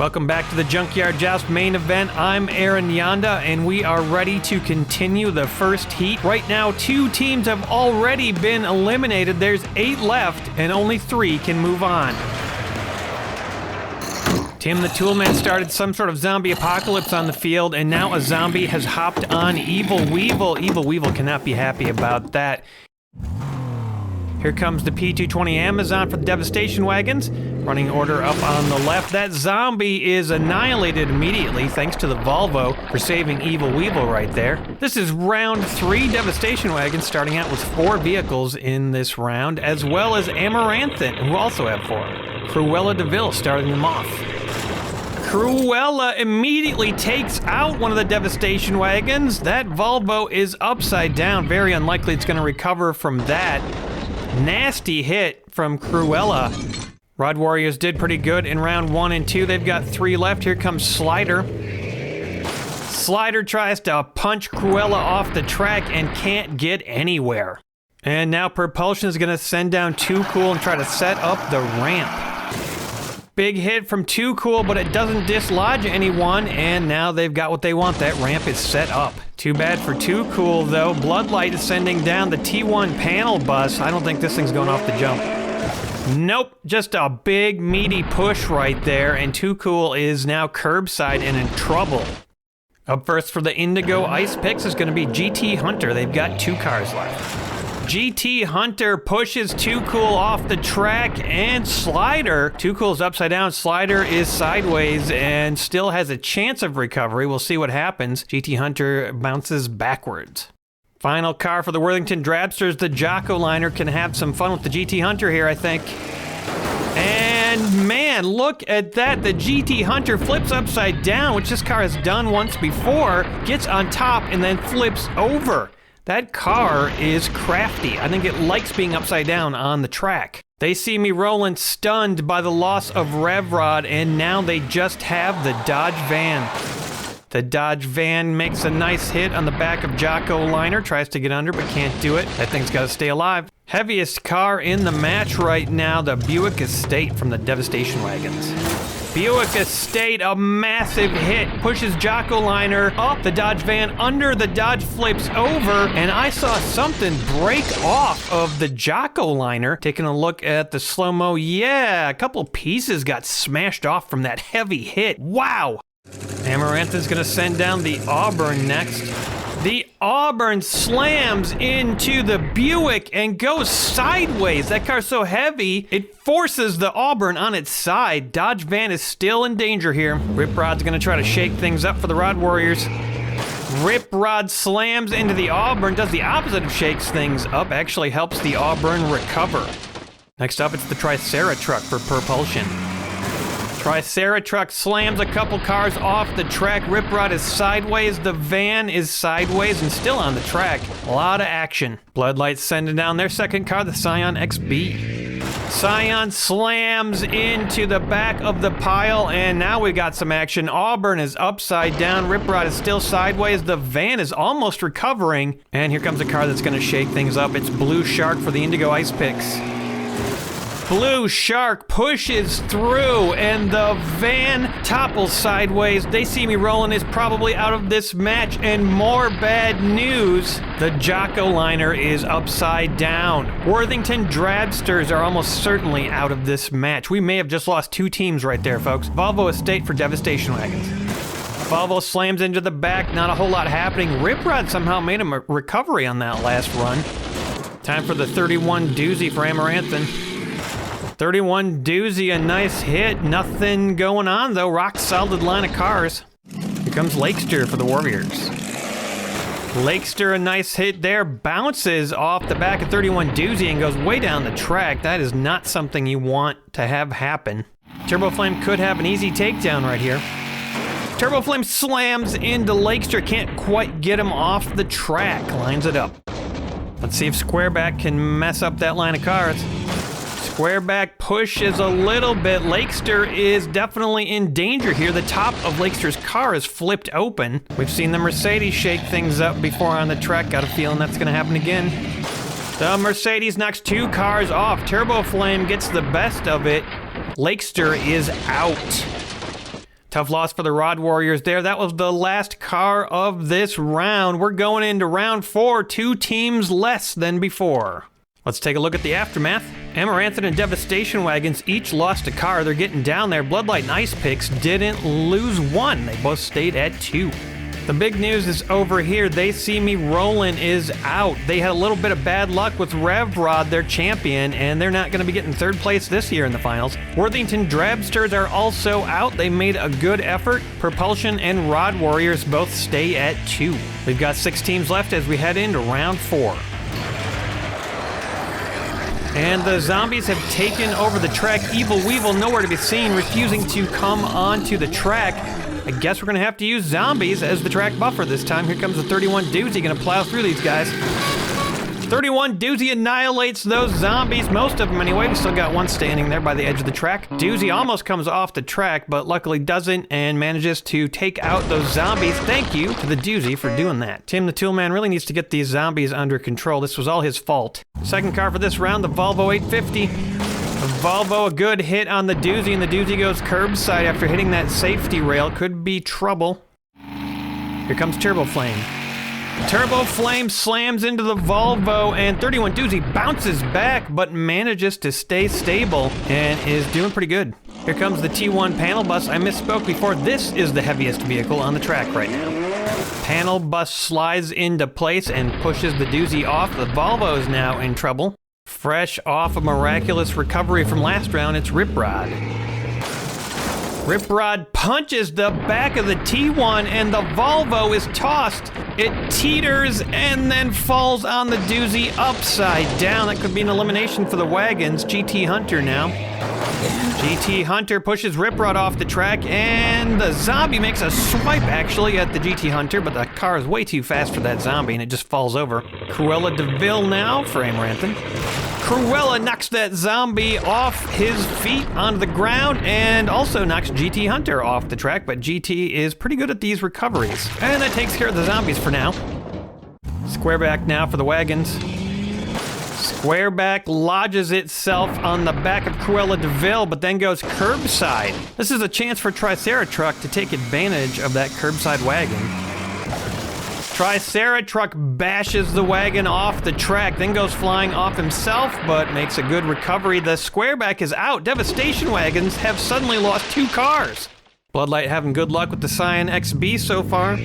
Welcome back to the Junkyard Joust main event. I'm Aaron Yonda, and we are ready to continue the first heat. Right now, 2 teams have already been eliminated. There's 8 left, and only 3 can move on. Tim the Toolman started some sort of zombie apocalypse on the field, and now a zombie has hopped on Evil Weevil. Evil Weevil cannot be happy about that. Here comes the P220 Amazon for the Devastation Wagons. Running order up on the left. That zombie is annihilated immediately thanks to the Volvo for saving Evil Weevil right there. This is round 3 Devastation Wagons, starting out with 4 vehicles in this round, as well as Amaranthin, who also have 4. Cruella DeVille starting them off. Cruella immediately takes out one of the Devastation Wagons. That Volvo is upside down. Very unlikely it's going to recover from that. Nasty hit from Cruella. Rod Warriors did pretty good in round 1 and 2. They've got 3 left. Here comes Slider. Slider tries to punch Cruella off the track and can't get anywhere. And now Propulsion is going to send down Too Cool and try to set up the ramp. Big hit from Too Cool, but it doesn't dislodge anyone, and now they've got what they want. That ramp is set up. Too bad for Too Cool, though. Bloodlight is sending down the T1 panel bus. I don't think this thing's going off the jump. Nope, just a big meaty push right there, and Too Cool is now curbside and in trouble. Up first for the Indigo Ice Picks is going to be GT Hunter. They've got 2 cars left. GT Hunter pushes Too Cool off the track, and Slider. Too Cool's upside down, Slider is sideways and still has a chance of recovery. We'll see what happens. GT Hunter bounces backwards. Final car for the Worthington Drabsters. The Jocko Liner can have some fun with the GT Hunter here, I think. And man, look at that. The GT Hunter flips upside down, which this car has done once before, gets on top and then flips over. That car is crafty. I think it likes being upside down on the track. They see me rolling, stunned by the loss of Rev Rod, and now they just have the Dodge van. The Dodge van makes a nice hit on the back of Jocko Liner, tries to get under but can't do it. That thing's got to stay alive. Heaviest car in the match right now, the Buick Estate from the Devastation Wagons. Buick Estate, a massive hit, pushes Jocko Liner up. The Dodge van under, the Dodge flips over, and I saw something break off of the Jocko Liner. Taking a look at the slow-mo, yeah, a couple pieces got smashed off from that heavy hit. Wow! Amaranthin's gonna send down the Auburn next. The Auburn slams into the Buick and goes sideways. That car's so heavy, it forces the Auburn on its side. Dodge van is still in danger here. Rip Rod's gonna try to shake things up for the Rod Warriors. Rip Rod slams into the Auburn, does the opposite of shakes things up, actually helps the Auburn recover. Next up, it's the Tricera truck for Propulsion. Tricera truck slams a couple cars off the track. Rip Rod is sideways, the van is sideways and still on the track. A lot of action. Bloodlight sending down their second car, the Scion XB. Scion slams into the back of the pile, and now we got some action. Auburn is upside down. Rip Rod is still sideways. The van is almost recovering, and here comes a car that's gonna shake things up. It's Blue Shark for the Indigo Ice Picks. Blue Shark pushes through, and the van topples sideways. They see me rolling is probably out of this match, and more bad news. The Jocko Liner is upside down. Worthington Drabsters are almost certainly out of this match. We may have just lost 2 teams right there, folks. Volvo Estate for Devastation Wagons. Volvo slams into the back, not a whole lot happening. Rip Rod somehow made a recovery on that last run. Time for the 31 doozy for Amaranthin. 31 doozy, a nice hit. Nothing going on though. Rock solid line of cars. Here comes Lakester for the Warriors. Lakester, a nice hit there. Bounces off the back of 31 doozy and goes way down the track. That is not something you want to have happen. Turbo Flame could have an easy takedown right here. Turbo Flame slams into Lakester. Can't quite get him off the track. Lines it up. Let's see if Squareback can mess up that line of cars. Squareback pushes a little bit. Lakester is definitely in danger here. The top of Lakester's car is flipped open. We've seen the Mercedes shake things up before on the track. Got a feeling that's gonna happen again. The Mercedes knocks 2 cars off. Turbo Flame gets the best of it. Lakester is out. Tough loss for the Rod Warriors there. That was the last car of this round. We're going into round 4, 2 teams less than before. Let's take a look at the aftermath. Amaranth and Devastation Wagons each lost a car. They're getting down there. Bloodlight and Ice Picks didn't lose one. They both stayed at 2. The big news is over here. They See Me Rollin' is out. They had a little bit of bad luck with Rev Rod, their champion, and they're not going to be getting 3rd place this year in the finals. Worthington Drabsters are also out. They made a good effort. Propulsion and Rod Warriors both stay at 2. We've got 6 teams left as we head into round 4. And the zombies have taken over the track. Evil Weevil nowhere to be seen, refusing to come onto the track. I guess we're going to have to use zombies as the track buffer this time. Here comes the 31 Doozy, going to plow through these guys. 31 Doozy annihilates those zombies, most of them anyway. We still got one standing there by the edge of the track. Doozy almost comes off the track, but luckily doesn't and manages to take out those zombies. Thank you to the Doozy for doing that. Tim the Toolman really needs to get these zombies under control. This was all his fault. Second car for this round, the Volvo 850. The Volvo, a good hit on the Doozy, and the Doozy goes curbside after hitting that safety rail. Could be trouble. Here comes Turbo Flame. Turbo Flame slams into the Volvo, and 31 Doozy bounces back, but manages to stay stable and is doing pretty good. Here comes the T1 Panel Bus. I misspoke before. This is the heaviest vehicle on the track right now. Panel Bus slides into place and pushes the Doozy off. The Volvo is now in trouble. Fresh off a miraculous recovery from last round, it's Rip Rod. Rip Rod punches the back of the T1 and the Volvo is tossed. It teeters and then falls on the Doozy upside down. That could be an elimination for the wagons. GT Hunter now. GT Hunter pushes Rip Rod off the track, and the zombie makes a swipe actually at the GT Hunter, but the car is way too fast for that zombie and it just falls over. Cruella DeVille now for Amaranthan. Cruella knocks that zombie off his feet onto the ground and also knocks GT Hunter off the track, but GT is pretty good at these recoveries. And that takes care of the zombies for now. Squareback now for the wagons. Squareback lodges itself on the back of Cruella DeVille, but then goes curbside. This is a chance for Triceratruck to take advantage of that curbside wagon. Triceratruck bashes the wagon off the track, then goes flying off himself, but makes a good recovery. The Squareback is out. Devastation Wagons have suddenly lost 2 cars. Bloodlight having good luck with the Scion XB so far.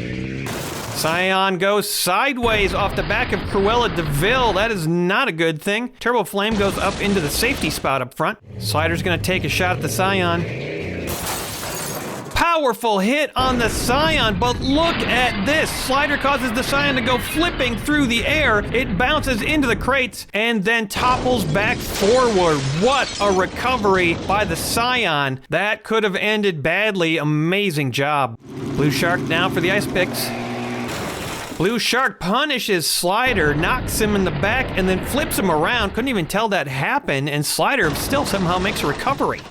Scion goes sideways off the back of Cruella DeVille. That is not a good thing. Turbo Flame goes up into the safety spot up front. Slider's gonna take a shot at the Scion. Powerful hit on the Scion, but look at this. Slider causes the Scion to go flipping through the air. It bounces into the crates and then topples back forward. What a recovery by the Scion. That could have ended badly. Amazing job. Blue Shark now for the Ice Picks. Blue Shark punishes Slider, knocks him in the back, and then flips him around. Couldn't even tell that happened, and Slider still somehow makes a recovery.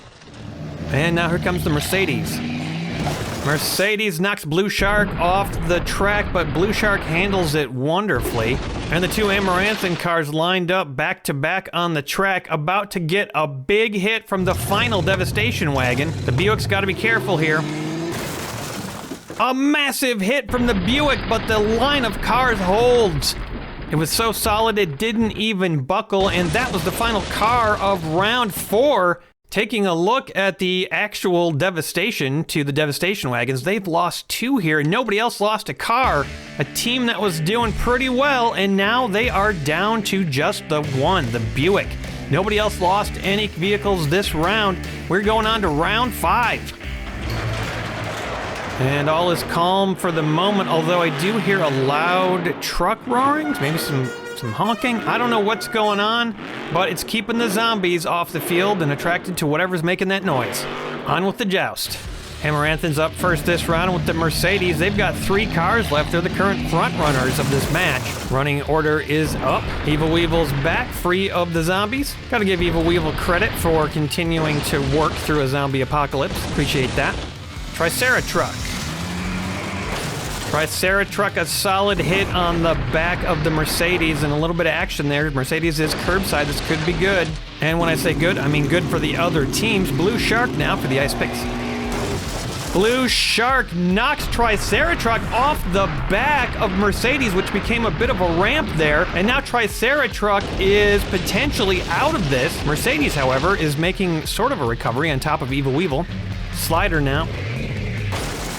And now here comes the Mercedes. Mercedes knocks Blue Shark off the track, but Blue Shark handles it wonderfully. And the 2 Amaranthan cars lined up back to back on the track, about to get a big hit from the final Devastation Wagon. The Buick's got to be careful here. A massive hit from the Buick, but the line of cars holds. It was so solid it didn't even buckle, and that was the final car of round 4. Taking a look at the actual devastation to the Devastation Wagons, they've lost 2 here. Nobody else lost a car. A team that was doing pretty well, and now they are down to just the 1, the Buick. Nobody else lost any vehicles this round. We're going on to round 5. And all is calm for the moment, although I do hear a loud truck roaring, maybe some honking. I don't know what's going on, but it's keeping the zombies off the field and attracted to whatever's making that noise. On with the joust. Amaranthan's up first this round with the Mercedes. They've got 3 cars left. They're the current front runners of this match. Running order is up. Evil Weevil's back, free of the zombies. Gotta give Evil Weevil credit for continuing to work through a zombie apocalypse. Appreciate that. Triceratruck. Triceratruck, a solid hit on the back of the Mercedes and a little bit of action there. Mercedes is curbside. This could be good. And when I say good, I mean good for the other teams. Blue Shark now for the Ice Picks. Blue Shark knocks Triceratruck off the back of Mercedes, which became a bit of a ramp there. And now Triceratruck is potentially out of this. Mercedes, however, is making sort of a recovery on top of Evil Weevil. Slider now.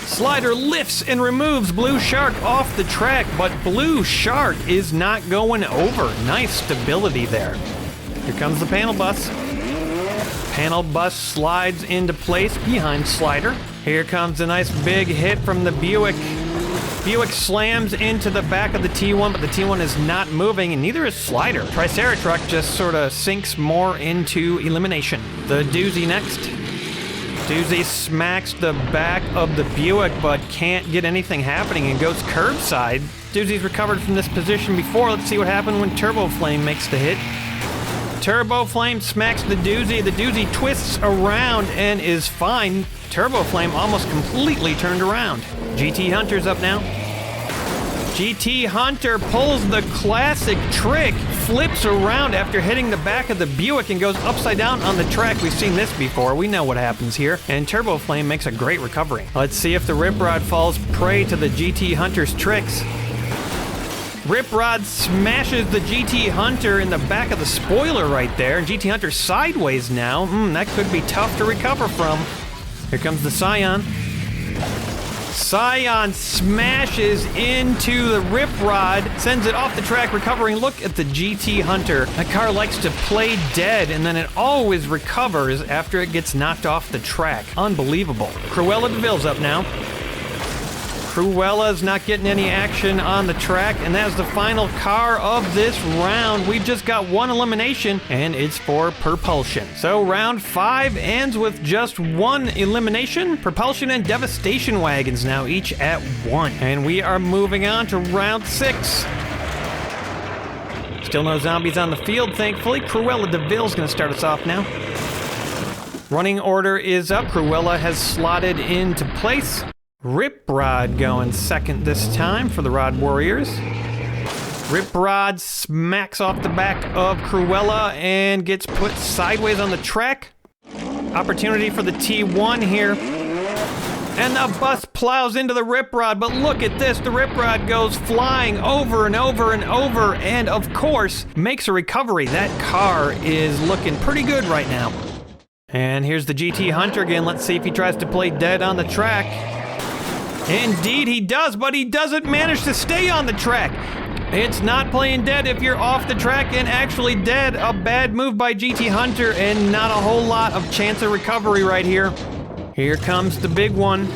Slider lifts and removes Blue Shark off the track, but Blue Shark is not going over. Nice stability there. Here comes the panel bus. Panel bus slides into place behind Slider. Here comes a nice big hit from the Buick. Buick slams into the back of the T1, but the T1 is not moving, and neither is Slider. Triceratruck just sort of sinks more into elimination. The Doozy next. Doozy smacks the back of the Buick, but can't get anything happening and goes curbside. Doozy's recovered from this position before. Let's see what happened when Turbo Flame makes the hit. Turbo Flame smacks the Doozy. The Doozy twists around and is fine. Turbo Flame almost completely turned around. GT Hunter's up now. GT Hunter pulls the classic trick, flips around after hitting the back of the Buick and goes upside down on the track. We've seen this before. We know what happens here. And Turbo Flame makes a great recovery. Let's see if the Rip Rod falls prey to the GT Hunter's tricks. Rip Rod smashes the GT Hunter in the back of the spoiler right there. And GT Hunter sideways now. That could be tough to recover from. Here comes the Scion. Scion smashes into the Rip Rod, sends it off the track, recovering. Look at the GT Hunter. That car likes to play dead, and then it always recovers after it gets knocked off the track. Unbelievable. Cruella DeVille's up now. Cruella's not getting any action on the track, and that's the final car of this round. We've just got one elimination, and it's for Propulsion. So round 5 ends with just one elimination. Propulsion and Devastation Wagons now each at 1. And we are moving on to round 6. Still no zombies on the field, thankfully. Cruella DeVille's going to start us off now. Running order is up. Cruella has slotted into place. Rip Rod going second this time for the Rod Warriors. Rip Rod smacks off the back of Cruella and gets put sideways on the track. Opportunity for the T1 here. And the bus plows into the Rip Rod, but look at this. The Rip Rod goes flying over and over and over, and of course, makes a recovery. That car is looking pretty good right now. And here's the GT Hunter again. Let's see if he tries to play dead on the track. Indeed he does, but he doesn't manage to stay on the track. It's not playing dead if you're off the track and actually dead. A bad move by GT Hunter and not a whole lot of chance of recovery right here. Here comes the big one.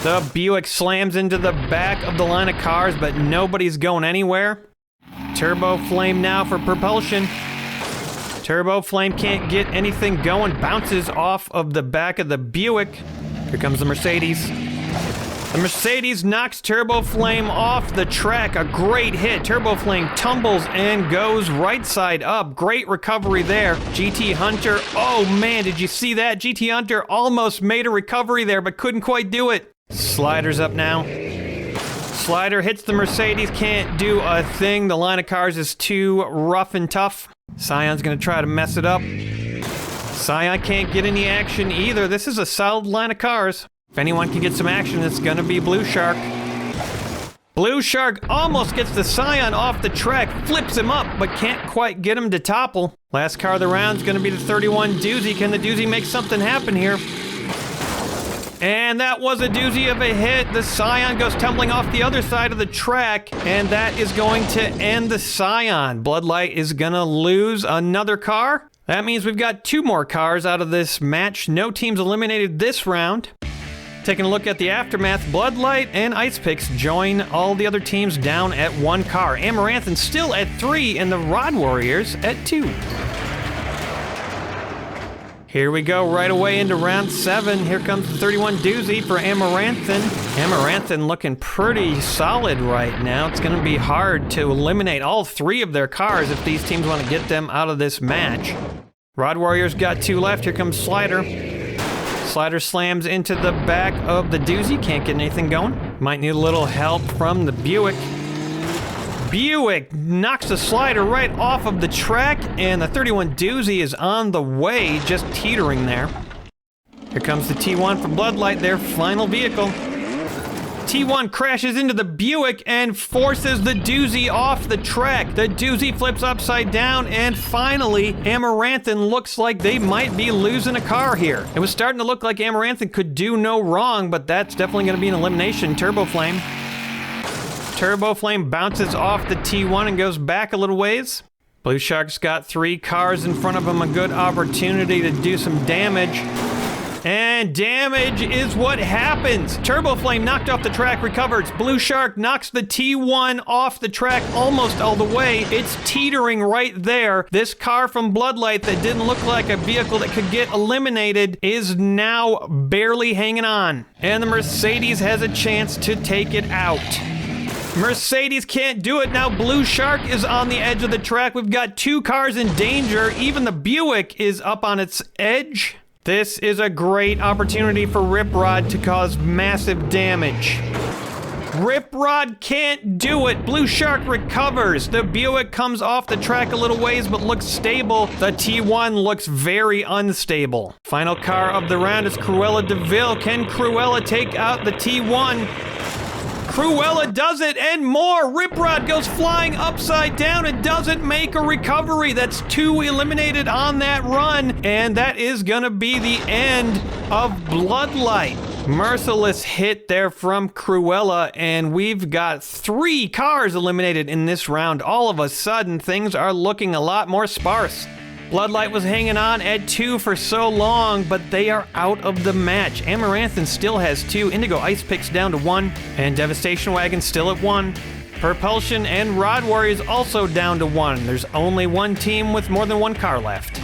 The Buick slams into the back of the line of cars, but nobody's going anywhere. Turbo Flame now for Propulsion. Turbo Flame can't get anything going, bounces off of the back of the Buick. Here comes the Mercedes. The Mercedes knocks Turbo Flame off the track. A great hit. Turbo Flame tumbles and goes right side up. Great recovery there. GT Hunter, oh man, did you see that? GT Hunter almost made a recovery there, but couldn't quite do it. Slider's up now. Slider hits the Mercedes, can't do a thing. The line of cars is too rough and tough. Scion's gonna try to mess it up. Scion can't get any action either. This is a solid line of cars. If anyone can get some action, it's gonna be Blue Shark. Blue Shark almost gets the Scion off the track, flips him up, but can't quite get him to topple. Last car of the round is gonna be the 31 Doozy. Can the Doozy make something happen here? And that was a doozy of a hit. The Scion goes tumbling off the other side of the track, and that is going to end the Scion. Bloodlight is gonna lose another car. That means we've got 2 more cars out of this match. No teams eliminated this round. Taking a look at the aftermath, Bloodlight and Ice Picks join all the other teams down at 1 car. Amaranthine still at 3 and the Rod Warriors at 2. Here we go right away into round 7. Here comes the 31 Doozy for Amaranthine. Amaranthine looking pretty solid right now. It's going to be hard to eliminate all 3 of their cars if these teams want to get them out of this match. Rod Warriors got 2 left. Here comes Slider. Slider slams into the back of the Doozy. Can't get anything going. Might need a little help from the Buick. Buick knocks the Slider right off of the track, and the 31 Doozy is on the way, just teetering there. Here comes the T1 from Bloodlight, their final vehicle. T1 crashes into the Buick and forces the doozy off the track. The doozy flips upside down, and finally, Amaranthin looks like they might be losing a car here. It was starting to look like Amaranthin could do no wrong, but that's definitely going to be an elimination. Turbo Flame. Turbo Flame bounces off the T1 and goes back a little ways. Blue Shark's got 3 cars in front of him, a good opportunity to do some damage. And damage is what happens. Turbo Flame knocked off the track, recovers. Blue Shark knocks the T1 off the track almost all the way. It's teetering right there. This car from Bloodlight that didn't look like a vehicle that could get eliminated is now barely hanging on. And the Mercedes has a chance to take it out. Mercedes can't do it now. Blue Shark is on the edge of the track. We've got 2 cars in danger. Even the Buick is up on its edge. This is a great opportunity for Rip Rod to cause massive damage. Rip Rod can't do it. Blue Shark recovers. The Buick comes off the track a little ways but looks stable. The T1 looks very unstable. Final car of the round is Cruella DeVille. Can Cruella take out the T1? Cruella does it and more. Rip Rod goes flying upside down and doesn't make a recovery. That's 2 eliminated on that run, and that is gonna be the end of Bloodlight. Merciless hit there from Cruella, and we've got 3 cars eliminated in this round. All of a sudden, things are looking a lot more sparse. Bloodlight was hanging on at 2 for so long, but they are out of the match. Amaranthin still has 2, Indigo Ice Picks down to 1, and Devastation Wagon still at 1. Propulsion and Rod Warriors also down to 1. There's only 1 team with more than 1 car left.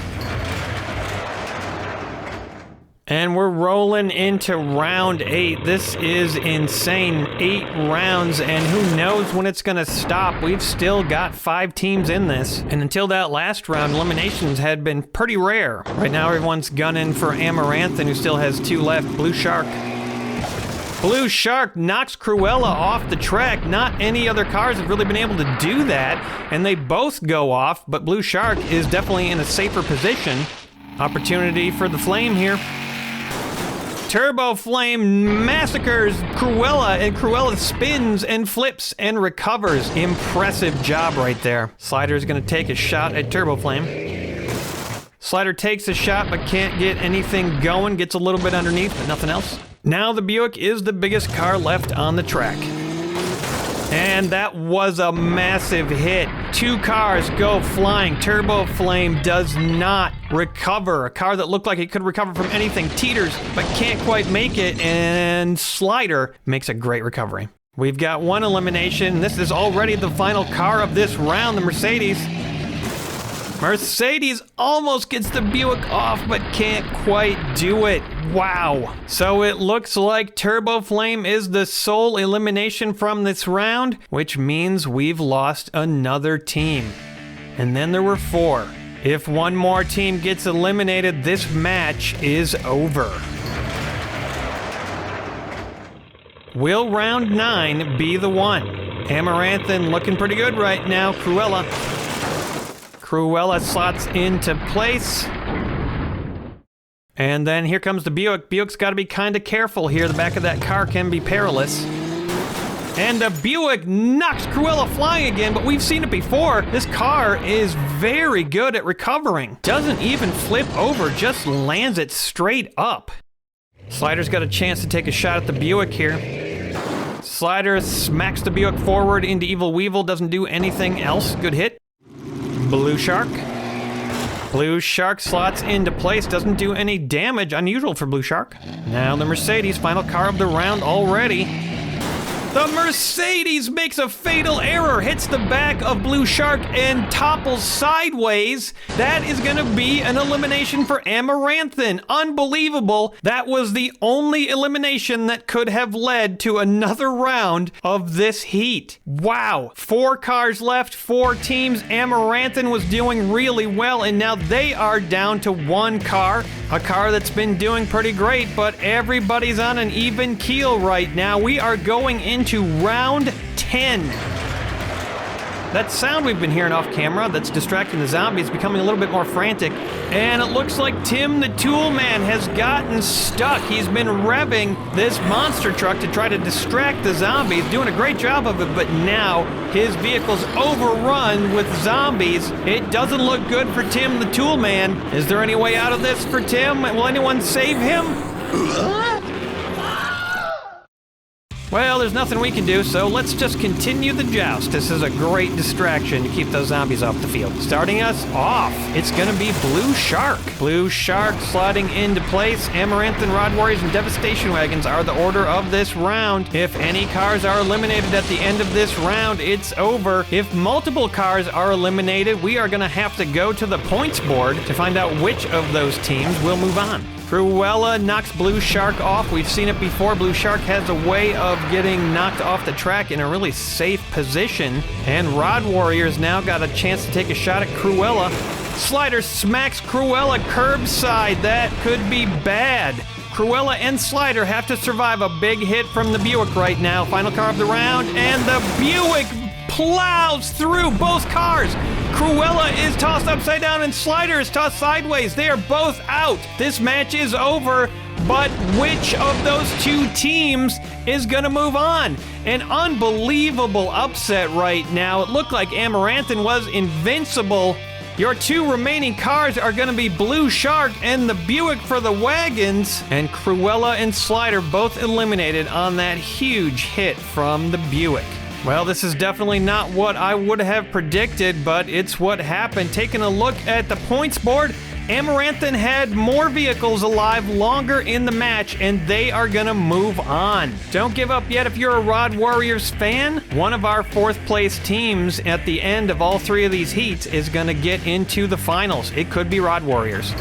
And we're rolling into round 8. This is insane. 8 rounds, and who knows when it's gonna stop. We've still got 5 teams in this. And until that last round, eliminations had been pretty rare. Right now, everyone's gunning for Amaranthin, who still has 2 left. Blue Shark. Blue Shark knocks Cruella off the track. Not any other cars have really been able to do that, and they both go off, but Blue Shark is definitely in a safer position. Opportunity for the Flame here. Turbo Flame massacres Cruella, and Cruella spins and flips and recovers. Impressive job right there. Slider is going to take a shot at Turbo Flame. Slider takes a shot but can't get anything going. Gets a little bit underneath, but nothing else. Now the Buick is the biggest car left on the track. And that was a massive hit. 2 cars go flying. Turbo Flame does not recover. A car that looked like it could recover from anything teeters, but can't quite make it, and Slider makes a great recovery. We've got 1 elimination. This is already the final car of this round, the Mercedes. Mercedes almost gets the Buick off, but can't quite do it. Wow. So it looks like Turbo Flame is the sole elimination from this round, which means we've lost another team. And then there were 4. If 1 more team gets eliminated, this match is over. Will round 9 be the one? Amaranthin looking pretty good right now. Cruella slots into place. And then here comes the Buick. Buick's got to be kind of careful here. The back of that car can be perilous. And the Buick knocks Cruella flying again, but we've seen it before. This car is very good at recovering. Doesn't even flip over, just lands it straight up. Slider's got a chance to take a shot at the Buick here. Slider smacks the Buick forward into Evil Weevil, doesn't do anything else. Good hit. Blue Shark. Blue Shark slots into place, doesn't do any damage, unusual for Blue Shark. Now the Mercedes, final car of the round already. The Mercedes makes a fatal error, hits the back of Blue Shark and topples sideways. That is gonna be an elimination for Amaranthin. Unbelievable. That was the only elimination that could have led to another round of this heat. Wow. 4 cars left, 4 teams. Amaranthin was doing really well, and now they are down to 1 car. A car that's been doing pretty great, but everybody's on an even keel right now. We are going into round 10. That sound we've been hearing off camera that's distracting the zombies becoming a little bit more frantic. And it looks like Tim the Toolman has gotten stuck. He's been revving this monster truck to try to distract the zombies, doing a great job of it, but now his vehicle's overrun with zombies. It doesn't look good for Tim the Toolman. Is there any way out of this for Tim? Will anyone save him? Well, there's nothing we can do, so let's just continue the joust. This is a great distraction to keep those zombies off the field. Starting us off, it's gonna be Blue Shark. Blue Shark sliding into place. Amaranth and Rod Warriors and Devastation Wagons are the order of this round. If any cars are eliminated at the end of this round, it's over. If multiple cars are eliminated, we are gonna have to go to the points board to find out which of those teams will move on. Cruella knocks Blue Shark off. We've seen it before. Blue Shark has a way of getting knocked off the track in a really safe position. And Rod Warriors now got a chance to take a shot at Cruella. Slider smacks Cruella curbside. That could be bad. Cruella and Slider have to survive a big hit from the Buick right now. Final car of the round, and the Buick plows through both cars. Cruella is tossed upside down and Slider is tossed sideways. They are both out. This match is over, but which of those two teams is gonna move on? An unbelievable upset right now. It looked like Amaranthin was invincible. Your two remaining cars are gonna be Blue Shark and the Buick for the wagons, and Cruella and Slider both eliminated on that huge hit from the Buick. Well, this is definitely not what I would have predicted, but it's what happened. Taking a look at the points board, Amaranthin had more vehicles alive longer in the match, and they are gonna move on. Don't give up yet if you're a Rod Warriors fan. One of our fourth place teams at the end of all three of these heats is gonna get into the finals. It could be Rod Warriors.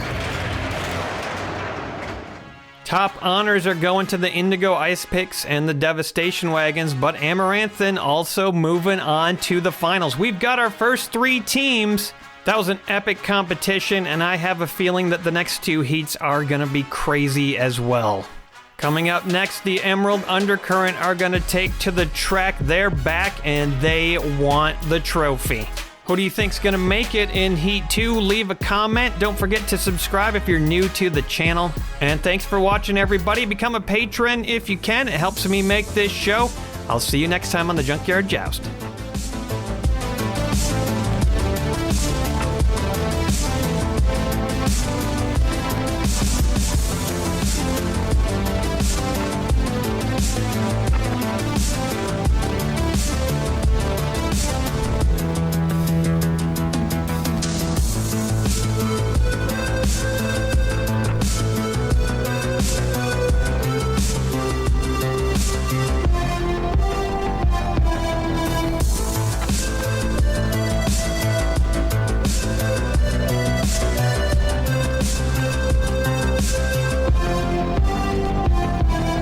Top honors are going to the Indigo Ice Picks and the Devastation Wagons, but Amaranthin also moving on to the finals. We've got our first three teams. That was an epic competition, and I have a feeling that the next two heats are gonna be crazy as well. Coming up next, the Emerald Undercurrent are gonna take to the track. They're back, and they want the trophy. Who do you think's gonna make it in Heat 2? Leave a comment. Don't forget to subscribe if you're new to the channel. And thanks for watching, everybody. Become a patron if you can. It helps me make this show. I'll see you next time on the Junkyard Joust.